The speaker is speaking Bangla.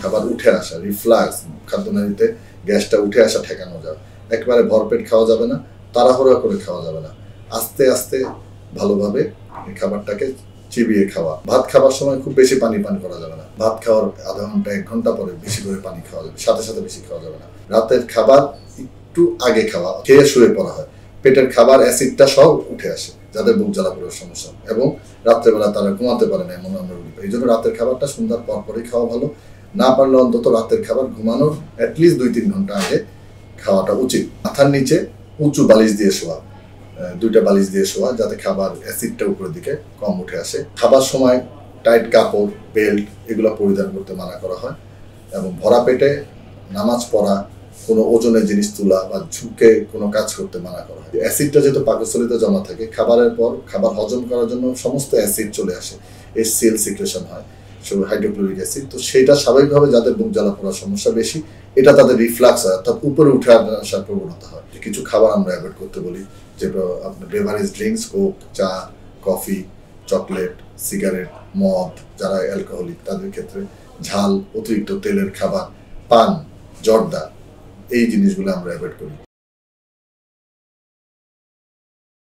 খাবার উঠে আসা, রিফ্লাক্স, খাদ্যনালীতে গ্যাসটা উঠে আসা ঠেকানো যাবে। একবারে ভরপেট খাওয়া যাবে না, তাড়াহুড়া করে খাওয়া যাবে না, আস্তে আস্তে ভালোভাবে এই খাবারটাকে চিবিয়ে খাওয়া। ভাত খাবার সময় খুব বেশি পানি পান করা যাবে না। ভাত খাওয়ার আধা ঘন্টা 1 ঘন্টা পরে বেশি করে পানি খাওয়া যাবে, সাথে সাথে বেশি খাওয়া যাবে না। রাতের খাবার একটু আগে খাওয়া, খেয়ে শুয়ে পড়া হয়, পেটের খাবার অ্যাসিডটা সব উঠে আসে, যাদের বুক জ্বালা পোড়ার সমস্যা, এবং রাত্রেবেলা তারা ঘুমাতে পারে না, এমন আমরা রোগী পাই। এই জন্য রাতের খাবারটা সন্ধ্যার পরপরই খাওয়া ভালো। না পারলে অন্তত রাতের খাবার ঘুমানোর অ্যাটলিস্ট 2-3 ঘন্টা আগে খাওয়াটা উচিত। মাথার নিচে উঁচু বালিশ দিয়ে শোয়া, 2টা বালিশ দিয়ে শোয়া, যাতে খাবার অ্যাসিডটা উপরের দিকে কম উঠে আসে। খাবার সময় টাইট কাপড়, বেল্ট এগুলো পরিধান করতে মানা করা হয়, এবং ভরা পেটে নামাজ পড়া, কোনো ওজনের জিনিস তোলা বা ঝুঁকে কোনো কাজ করতে মানা করা হয়। অ্যাসিডটা যেহেতু পাকস্থলীতে জমা থাকে, খাবারের পর খাবার হজম করার জন্য সমস্ত অ্যাসিড চলে আসে, HCl সিক্রেশন হয়, হাইড্রোক্লোরিক অ্যাসিড। তো সেটা স্বাভাবিকভাবে যাদের বুক জ্বালা পোড়ার সমস্যা বেশি, এটা তাদের রিফ্লাক্স হয়, অর্থাৎ উপরে উঠে আসার প্রবণতা হয়। কিছু খাবার আমরা অ্যাভয়েড করতে বলি, যেটা আপনার বেভারেজ ড্রিঙ্কস, কোক, চা, কফি, চকলেট, সিগারেট, মদ, যারা অ্যালকোহলিক তাদের ক্ষেত্রে ঝাল, অতিরিক্ত তেলের খাবার, পান, জর্দা, এই জিনিসগুলো আমরা অ্যাভয়েড করি।